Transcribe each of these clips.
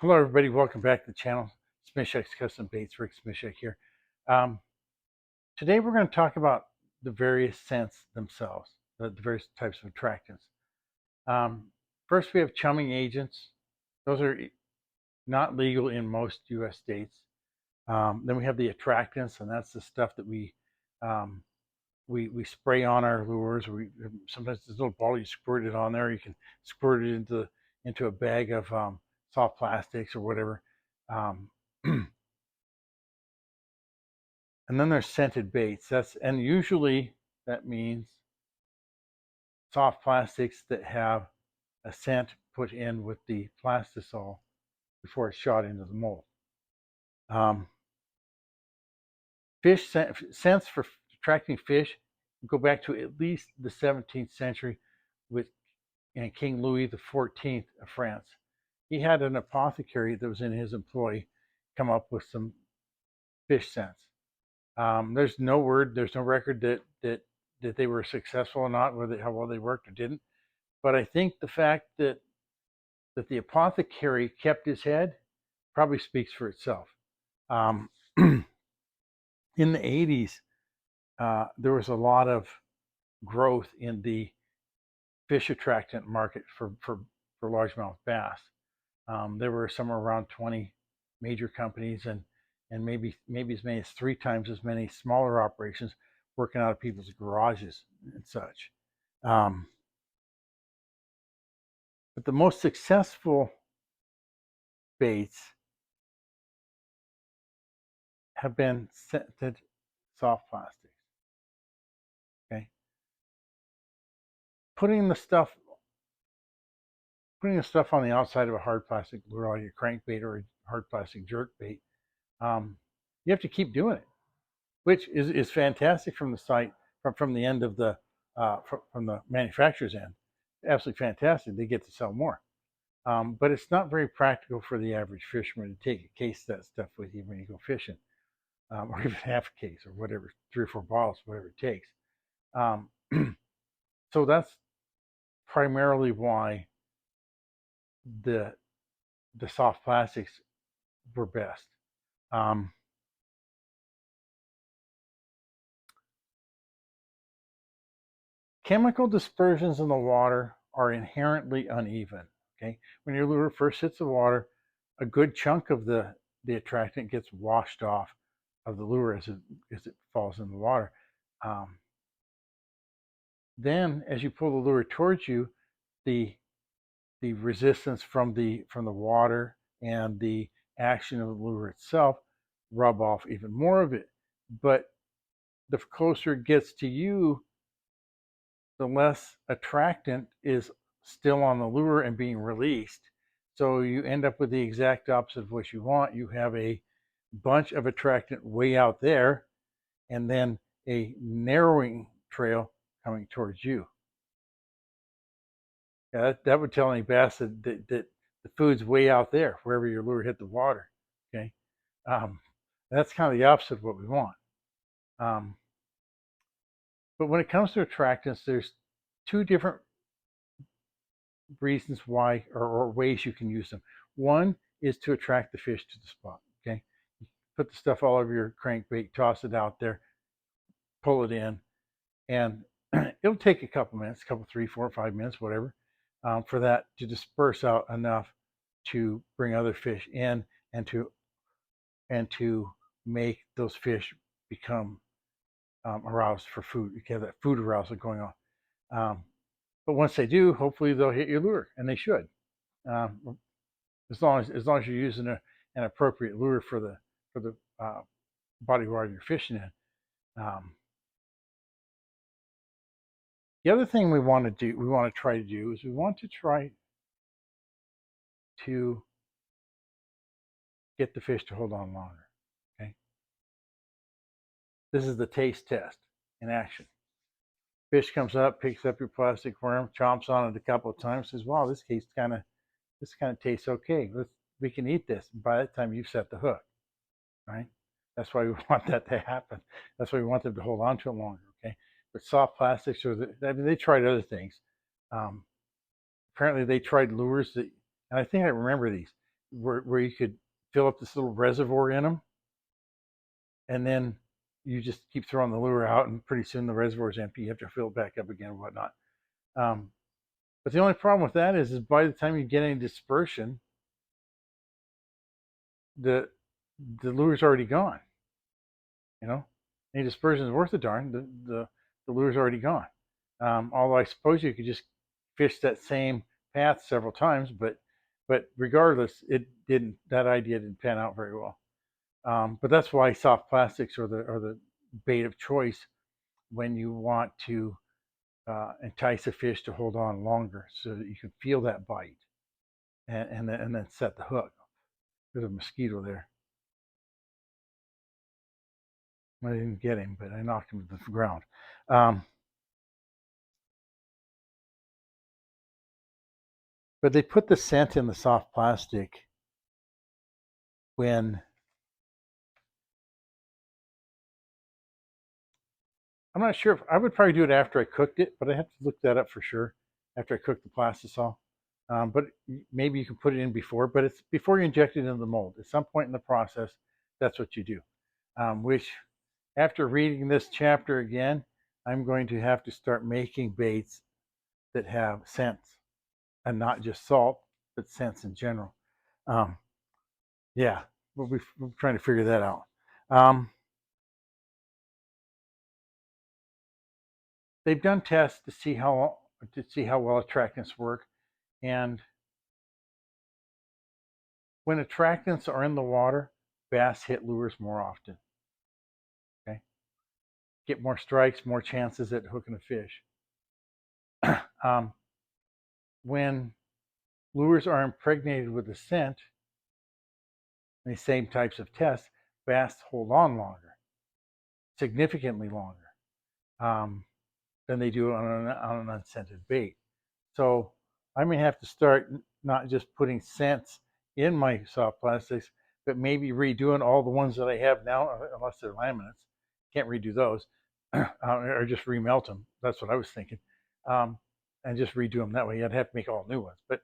Hello, everybody. Welcome back to the channel. Smishek's Custom Baits. Rick Smishek here. Um, Today, we're going to talk about the various scents themselves, the various types of attractants. Um, First, we have chumming agents. Those are not legal in most U.S. states. Then we have the attractants, and that's the stuff that um, we spray on our lures. Sometimes there's a little bottle you squirt it on there. You can squirt it into a bag of soft plastics or whatever. Um, And then there's scented baits. And usually that means soft plastics that have a scent put in with the plastisol before it's shot into the mold. Um, Scents for attracting fish go back to at least the 17th century with King Louis XIV of France. He had an apothecary that was in his employ come up with some fish scents. There's no record that they were successful or not, whether how well they worked or didn't. But I think the fact that the apothecary kept his head probably speaks for itself. Um, in the 80s, there was a lot of growth in the fish attractant market for largemouth bass. There were somewhere around 20 major companies and maybe as many as 3 times as many smaller operations working out of people's garages and such. Um, but the most successful baits have been scented soft plastics. Okay, putting the stuff on the outside of a hard plastic lure, like a crankbait or a hard plastic jerk bait, you have to keep doing it, which is fantastic from the site from the end of the from the manufacturer's end. Absolutely fantastic. They get to sell more. But it's not very practical for the average fisherman to take a case of that stuff with you when you go fishing, or even half a case or whatever, 3 or 4 bottles, whatever it takes. Um, so that's primarily why the the soft plastics were best. Um, Chemical dispersions in the water are inherently uneven. Okay, when your lure first hits the water, a good chunk of the attractant gets washed off of the lure as it falls in the water. Um, then, as you pull the lure towards you, the the resistance from the water and the action of the lure itself rub off even more of it. But the closer it gets to you, the less attractant is still on the lure and being released. So you end up with the exact opposite of what you want. You have a bunch of attractant way out there and then a narrowing trail coming towards you. Yeah, that would tell any bass that the food's way out there, wherever your lure hit the water. Okay, um, that's kind of the opposite of what we want. Um, but when it comes to attractants, there's 2 different reasons why or ways you can use them. One is to attract the fish to the spot. Okay, put the stuff all over your crankbait, toss it out there, pull it in, and it'll take a couple minutes, 3, 4, 5 minutes, whatever, for that to disperse out enough to bring other fish in and to make those fish become aroused for food. You can have that food arousal going on. Um, but once they do, hopefully they'll hit your lure, and they should. Um, as long as you're using an appropriate lure for the body of water you're fishing in. The other thing we want to try to do is we want to try to get the fish to hold on longer. Okay, this is the taste test in action. Fish comes up, picks up your plastic worm, chomps on it a couple of times, says, "Wow, this kind of tastes okay. We can eat this." And by that time, you've set the hook, right? That's why we want that to happen. That's why we want them to hold on to it longer. Okay, but soft plastics they tried other things. Um, Apparently, they tried lures that, and I think I remember these. where you could fill up this little reservoir in them, and then you just keep throwing the lure out, and pretty soon the reservoir is empty. You have to fill it back up again and whatnot. But the only problem with that is by the time you get any dispersion, the lure's already gone. You know, any dispersion is worth a darn. The lure's already gone. Although I suppose you could just fish that same path several times, but regardless, it didn't. That idea didn't pan out very well. But that's why soft plastics are the bait of choice when you want to entice a fish to hold on longer, so that you can feel that bite and then set the hook. There's a mosquito there. I didn't get him, but I knocked him to the ground. But they put the scent in the soft plastic when I'm not sure if I would probably do it after I cooked it, but I have to look that up for sure after I cook the plastisol. But maybe you can put it in before, but it's before you inject it into the mold. At some point in the process, that's what you do. Which, after reading this chapter again, I'm going to have to start making baits that have scents and not just salt, but scents in general. Um, yeah, we're trying to figure that out. They've done tests to see how well attractants work, and when attractants are in the water, bass hit lures more often. Okay, get more strikes, more chances at hooking a fish. When lures are impregnated with the scent, these same types of tests, bass hold on longer, significantly longer than they do on an unscented bait. So I may have to start not just putting scents in my soft plastics, but maybe redoing all the ones that I have now, unless they're laminates. Can't redo those, or just remelt them. That's what I was thinking, and just redo them that way. I'd have to make all new ones, but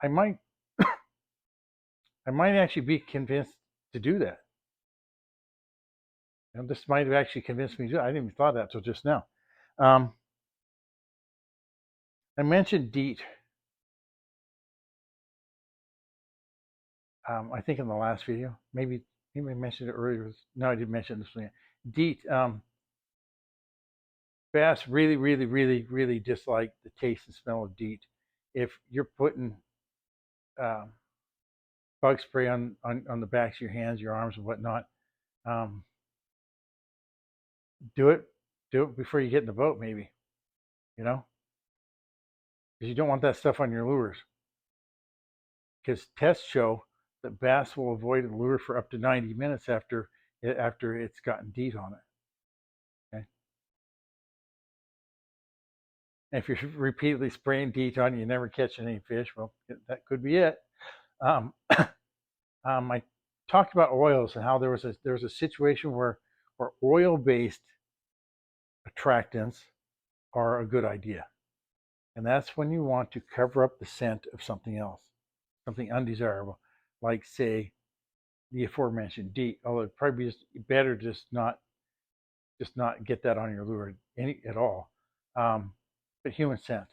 I might, I might actually be convinced to do that. And this might have actually convinced me to do it. I didn't even thought of that until just now. I mentioned DEET. I think in the last video, maybe I mentioned it earlier. No, I didn't mention this one. DEET. Bass really dislike the taste and smell of DEET. If you're putting bug spray on the backs of your hands, your arms, and whatnot, do it before you get in the boat, maybe. You know, because you don't want that stuff on your lures. Because tests show that bass will avoid a lure for up to 90 minutes after it's gotten DEET on it. Okay. And if you're repeatedly spraying DEET on, you never catch any fish. Well, that could be it. I talked about oils and how there was a situation where oil-based attractants are a good idea, and that's when you want to cover up the scent of something else, something undesirable, like say the aforementioned DEET. Although it'd probably be just better just not get that on your lure at all. But human scent.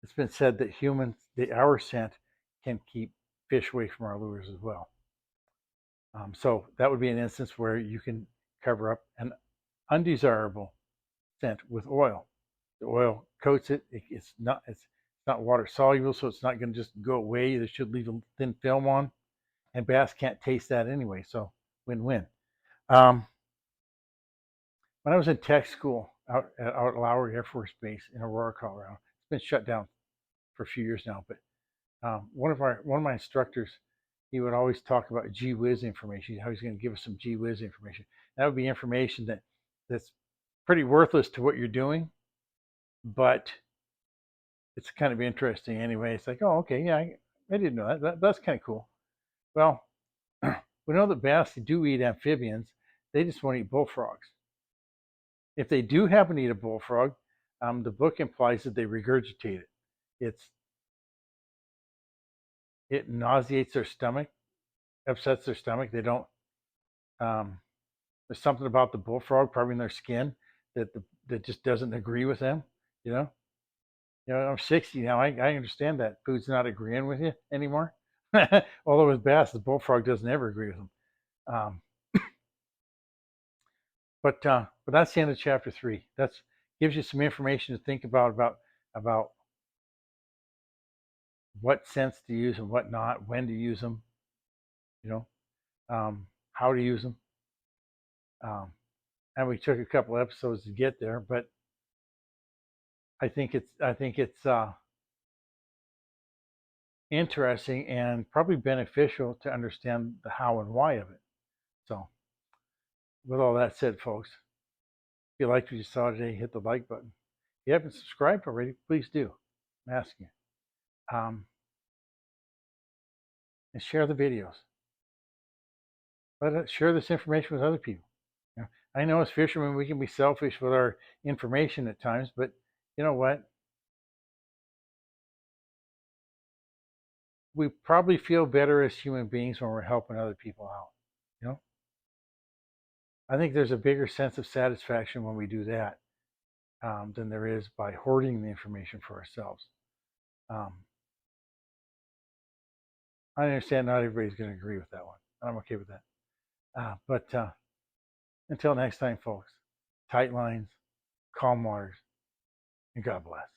It's been said that our scent can keep fish away from our lures as well. So that would be an instance where you can cover up an undesirable scent with oil. The oil coats it. It's not water soluble, so it's not going to just go away. They should leave a thin film on, and bass can't taste that anyway. So win-win. When I was in tech school out at Lowry Air Force Base in Aurora, Colorado, it's been shut down for a few years now, but one of my instructors, he would always talk about gee whiz information, how he's going to give us some gee whiz information. That would be information that's pretty worthless to what you're doing, but it's kind of interesting anyway. It's like, oh, okay, yeah, I didn't know that. That's kind of cool. Well, we know that bass do eat amphibians. They just won't eat bullfrogs. If they do happen to eat a bullfrog, the book implies that they regurgitate it. It's it nauseates their stomach, upsets their stomach. They don't. Um, there's something about the bullfrog, probably in their skin, that just doesn't agree with them. You know. I'm 60 now. I understand that food's not agreeing with you anymore. Although with bass, the bullfrog doesn't ever agree with them. Um, but that's the end of chapter 3. That's gives you some information to think about what scents to use and what not, when to use them, you know, how to use them. And we took a couple episodes to get there, but I think it's interesting and probably beneficial to understand the how and why of it. So, with all that said, folks, if you liked what you saw today, hit the like button. If you haven't subscribed already, please do. I'm asking you. And share the videos. Share this information with other people. I know as fishermen we can be selfish with our information at times, but you know what? We probably feel better as human beings when we're helping other people out. You know, I think there's a bigger sense of satisfaction when we do that than there is by hoarding the information for ourselves. Um, I understand not everybody's going to agree with that one. I'm okay with that. But until next time, folks, tight lines, calm waters, and God bless.